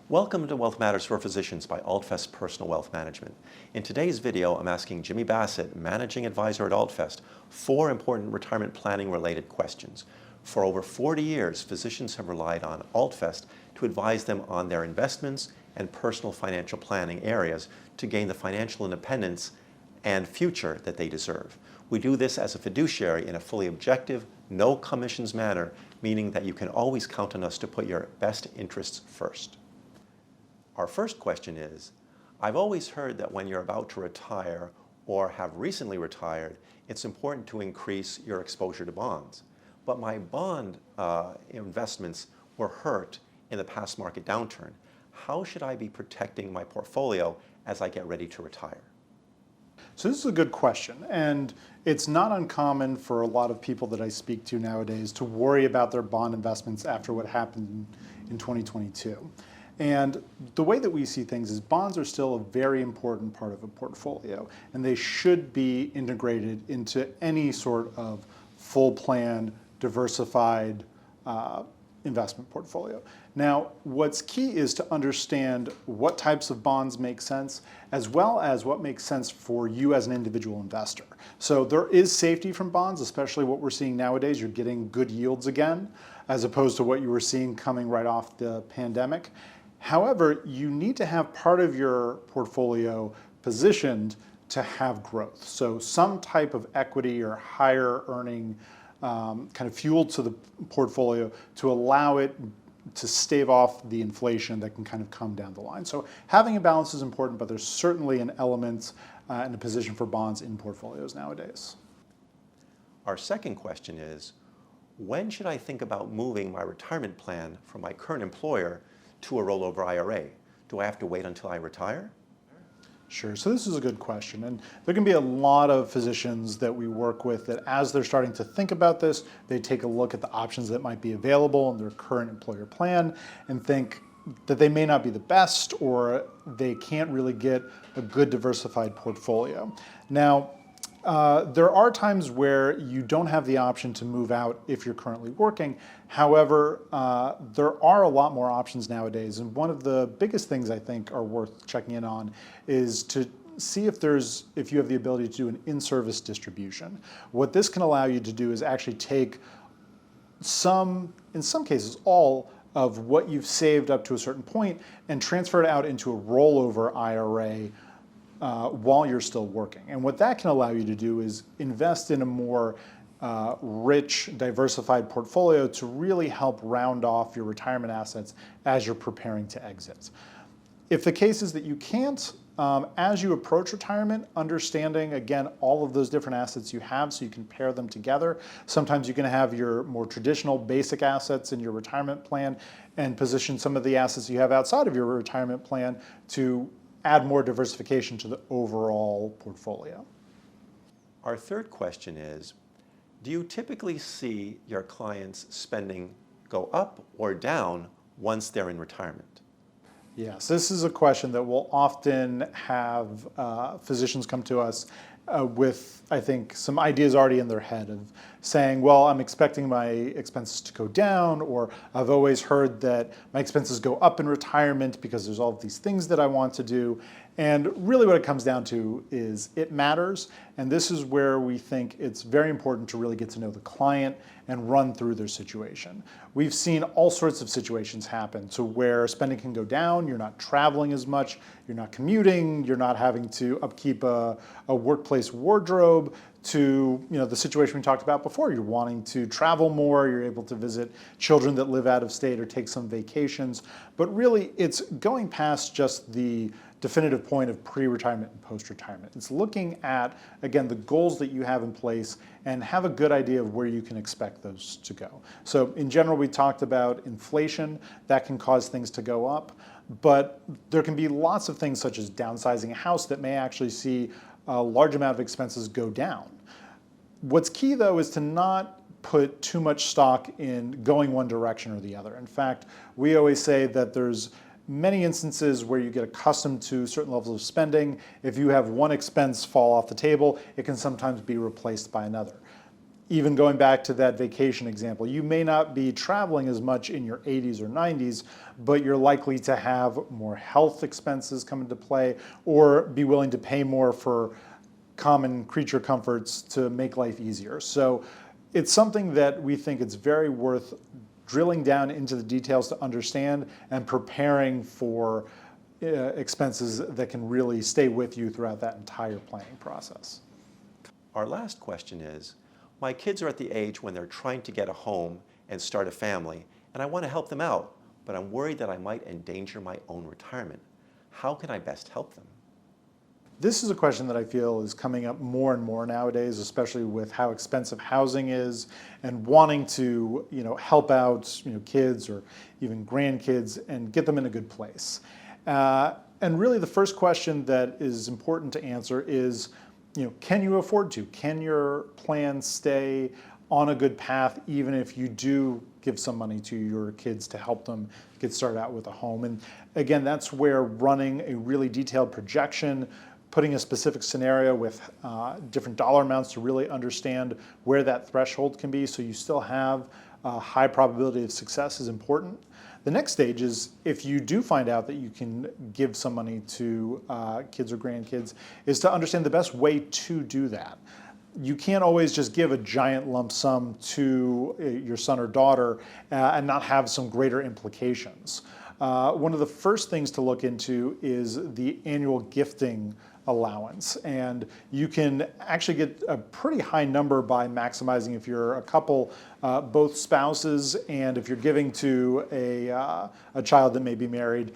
Welcome to Wealth Matters for Physicians by Altfest Personal Wealth Management. In today's video, I'm asking Jimmy Bassett, Managing Advisor at Altfest, 4 important retirement planning related questions. For over 40 years, physicians have relied on Altfest to advise them on their investments and personal financial planning areas to gain the financial independence and future that they deserve. We do this as a fiduciary in a fully objective, no commissions manner, meaning that you can always count on us to put your best interests first. Our first question is, I've always heard that when you're about to retire or have recently retired, it's important to increase your exposure to bonds. But my bond investments were hurt in the past market downturn. How should I be protecting my portfolio as I get ready to retire? So this is a good question, and it's not uncommon for a lot of people that I speak to nowadays to worry about their bond investments after what happened in 2022. And the way that we see things is bonds are still a very important part of a portfolio, and they should be integrated into any sort of full plan, diversified investment portfolio. Now, what's key is to understand what types of bonds make sense, as well as what makes sense for you as an individual investor. So there is safety from bonds, especially what we're seeing nowadays. You're getting good yields again, as opposed to what you were seeing coming right off the pandemic. However, you need to have part of your portfolio positioned to have growth. So some type of equity or higher earning kind of fuel to the portfolio to allow it to stave off the inflation that can kind of come down the line. So having a balance is important, but there's certainly an element and a position for bonds in portfolios nowadays. Our second question is, when should I think about moving my retirement plan from my current employer to a rollover IRA? Do I have to wait until I retire? Sure, so this is a good question, and there can be a lot of physicians that we work with that as they're starting to think about this, they take a look at the options that might be available in their current employer plan and think that they may not be the best or they can't really get a good diversified portfolio. Now, there are times where you don't have the option to move out if you're currently working. However, there are a lot more options nowadays. And one of the biggest things I think are worth checking in on is to see if you have the ability to do an in-service distribution. What this can allow you to do is actually take in some cases, all of what you've saved up to a certain point and transfer it out into a rollover IRA while you're still working. And what that can allow you to do is invest in a more rich, diversified portfolio to really help round off your retirement assets as you're preparing to exit. If the case is that you can't, as you approach retirement, understanding, again, all of those different assets you have so you can pair them together. Sometimes you can have your more traditional basic assets in your retirement plan and position some of the assets you have outside of your retirement plan to add more diversification to the overall portfolio. Our third question is, do you typically see your clients' spending go up or down once they're in retirement? Yes, this is a question that will often have physicians come to us with, I think, some ideas already in their head of saying, well, I'm expecting my expenses to go down, or I've always heard that my expenses go up in retirement because there's all of these things that I want to do. And really what it comes down to is it matters. And this is where we think it's very important to really get to know the client and run through their situation. We've seen all sorts of situations happen to where spending can go down, you're not traveling as much, you're not commuting, you're not having to upkeep a workplace wardrobe, to the situation we talked about before. You're wanting to travel more, you're able to visit children that live out of state or take some vacations. But really, it's going past just the definitive point of pre-retirement and post-retirement. It's looking at, again, the goals that you have in place and have a good idea of where you can expect those to go. So in general, we talked about inflation. That can cause things to go up. But there can be lots of things such as downsizing a house that may actually see a large amount of expenses go down. What's key, though, is to not put too much stock in going one direction or the other. In fact, we always say that there's many instances where you get accustomed to certain levels of spending. If you have one expense fall off the table, it can sometimes be replaced by another. even going back to that vacation example, you may not be traveling as much in your 80s or 90s, but you're likely to have more health expenses come into play or be willing to pay more for common creature comforts to make life easier. So it's something that we think it's very worth drilling down into the details to understand and preparing for expenses that can really stay with you throughout that entire planning process. Our last question is, my kids are at the age when they're trying to get a home and start a family, and I want to help them out, but I'm worried that I might endanger my own retirement. How can I best help them? This is a question that I feel is coming up more and more nowadays, especially with how expensive housing is and wanting to, help out, kids or even grandkids and get them in a good place. And really the first question that is important to answer is, can you afford to? Can your plan stay on a good path even if you do give some money to your kids to help them get started out with a home? And again, that's where running a really detailed projection, putting a specific scenario with different dollar amounts to really understand where that threshold can be so you still have a high probability of success is important. The next stage is if you do find out that you can give some money to kids or grandkids, is to understand the best way to do that. You can't always just give a giant lump sum to your son or daughter and not have some greater implications. One of the first things to look into is the annual gifting allowance, and you can actually get a pretty high number by maximizing if you're a couple, both spouses, and if you're giving to a child that may be married,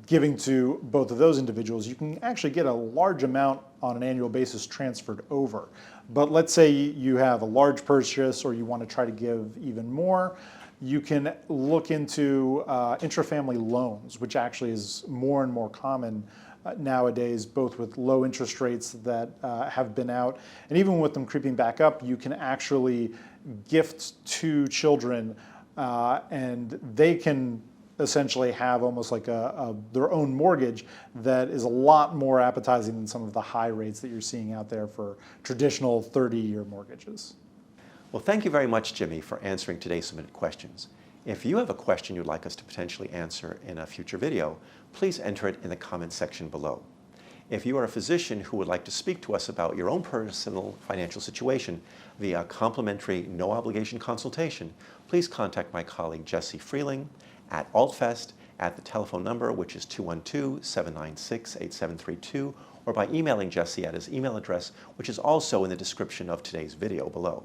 giving to both of those individuals, you can actually get a large amount on an annual basis transferred over. But let's say you have a large purchase or you want to try to give even more, you can look into intrafamily loans, which actually is more and more common nowadays, both with low interest rates that have been out, and even with them creeping back up, you can actually gift to children and they can essentially have almost like their own mortgage that is a lot more appetizing than some of the high rates that you're seeing out there for traditional 30-year mortgages. Well, thank you very much, Jimmy, for answering today's submitted questions. If you have a question you'd like us to potentially answer in a future video, please enter it in the comments section below. If you are a physician who would like to speak to us about your own personal financial situation via complimentary, no-obligation consultation, please contact my colleague Jesse Freeling at Altfest at the telephone number, which is 212-796-8732, or by emailing Jesse at his email address, which is also in the description of today's video below.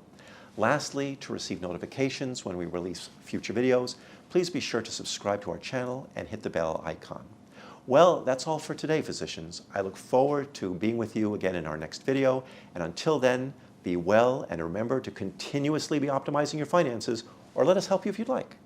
Lastly, to receive notifications when we release future videos, please be sure to subscribe to our channel and hit the bell icon. Well, that's all for today, physicians. I look forward to being with you again in our next video, and until then, be well and remember to continuously be optimizing your finances, or let us help you if you'd like.